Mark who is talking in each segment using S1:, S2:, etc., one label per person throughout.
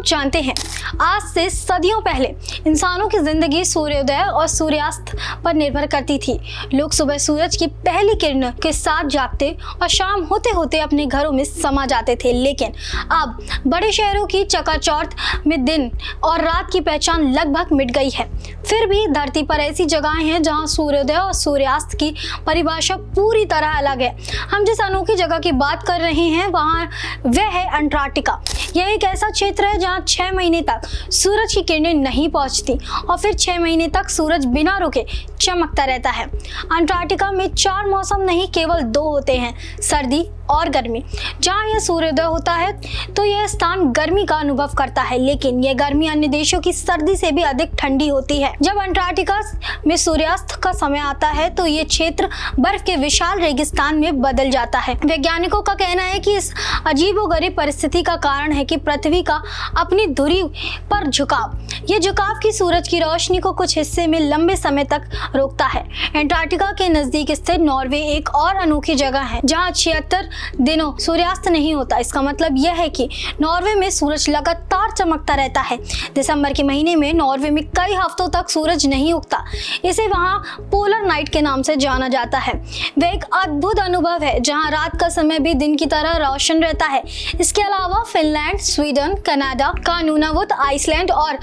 S1: जानते हैं, आज से सदियों पहले इंसानों की जिंदगी सूर्योदय और सूर्यास्त पर निर्भर करती थी। लोग सुबह सूरज की पहली किरण के साथ जागते और शाम होते होते अपने घरों में समा जाते थे। लेकिन अब बड़े शहरों की चकाचौंध में दिन और रात की पहचान लगभग मिट गई है। फिर भी धरती पर ऐसी जगहें हैं जहां सूर्योदय और सूर्यास्त की परिभाषा पूरी तरह अलग है। हम जिस अनोखी जगह की बात कर रहे हैं वह है अंटार्कटिका। यह एक ऐसा क्षेत्र है जहां 6 महीने तक सूरज की किरणें नहीं पहुंचती और फिर 6 महीने तक सूरज बिना रुके चमकता रहता है। अंटार्कटिका में 4 मौसम नहीं केवल 2 होते हैं, सर्दी और गर्मी। जहां यह सूर्योदय होता है तो यह स्थान गर्मी का अनुभव करता है, लेकिन यह गर्मी अन्य देशों की सर्दी से भी अधिक ठंडी होती है। जब अंटार्कटिका में सूर्यास्त का समय आता है तो ये क्षेत्र बर्फ के विशाल रेगिस्तान में बदल जाता है। वैज्ञानिकों का कहना है कि इस अजीबोगरीब परिस्थिति का कारण है कि पृथ्वी का अपनी धुरी पर झुकाव। ये झुकाव की सूरज की रोशनी को कुछ हिस्से में लंबे समय तक रोकता है। अंटार्कटिका के नजदीक स्थित नॉर्वे एक और अनोखी जगह है जहां 76 दिनों सूर्यास्त नहीं होता। इसका मतलब यह है कि नॉर्वे में सूरज लगातार चमकता रहता है। दिसंबर के महीने में नॉर्वे में कई हफ्तों तक सूरज नहीं उगता। इसे वहां पोलर नाइट के नाम से जाना जाता है। वह एक अद्भुत अनुभव है जहां रात का समय भी दिन की तरह रोशन रहता है। इसके अलावा फिनलैंड, स्वीडन, कनाडा का नूनावुत, आइसलैंड और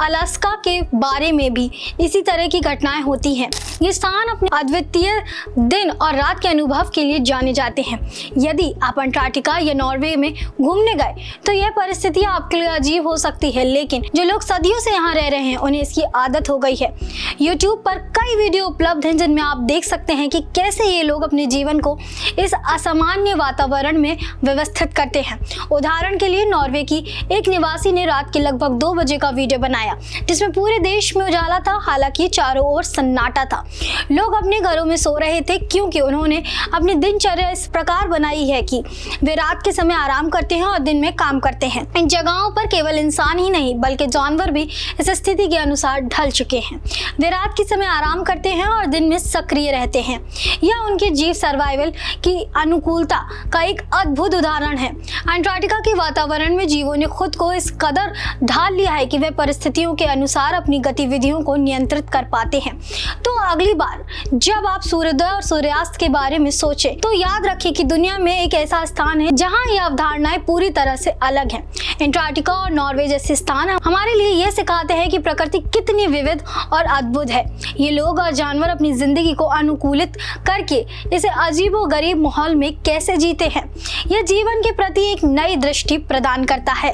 S1: अलास्का के बारे में भी इसी तरह की घटनाएं होती हैं। ये स्थान अपने अद्वितीय दिन और रात के अनुभव के लिए जाने जाते हैं। यदि आप अंटार्कटिका या नॉर्वे में घूमने गए तो यह परिस्थिति आपके लिए अजीब हो सकती है, लेकिन जो लोग सदियों से यहाँ रह रहे हैं उन्हें इसकी आदत हो गई है। YouTube पर कई वीडियो उपलब्ध हैं जिनमें आप देख सकते हैं कि कैसे ये लोग अपने जीवन को इस असामान्य वातावरण में व्यवस्थित करते हैं। उदाहरण के लिए नॉर्वे की एक निवासी ने रात के लगभग 2 बजे का वीडियो बनाया जिसमें पूरे देश में उजाला था, हालांकि चारों ओर सन्नाटा था। लोग अपने घरों में सो रहे थे क्योंकि उन्होंने अपनी दिनचर्या इस प्रकार बनाई है कि वे रात के समय आराम करते हैं और दिन में काम करते हैं। इन जगहों पर केवल इंसान ही नहीं बल्कि जानवर भी इस स्थिति के अनुसार ढल चुके हैं। वे रात के समय आराम करते हैं और दिन में सक्रिय रहते हैं। यह उनके जीव सर्वाइवल की अनुकूलता का एक अद्भुत उदाहरण है। अंटार्कटिका के वातावरण में जीवों ने खुद को इस कदर ढाल लिया है कि वे परिस्थितियों के अनुसार अपनी गतिविधियों को नियंत्रित कर पाते हैं। तो अगली बार जब आप सूर्योदय और सूर्यास्त के बारे में सोचें तो याद रखें कि दुनिया में एक ऐसा स्थान है जहां ये अवधारणाएं पूरी तरह से अलग हैं। अंटार्कटिका और नॉर्वे जैसे स्थान हमारे लिए यह सिखाते हैं कि प्रकृति कितनी विविध और अद्भुत है। ये लोग और जानवर अपनी जिंदगी को अनुकूलित करके इसे अजीबोगरीब माहौल में कैसे जीते हैं। यह जीवन के प्रति एक नई दृष्टि प्रदान करता है।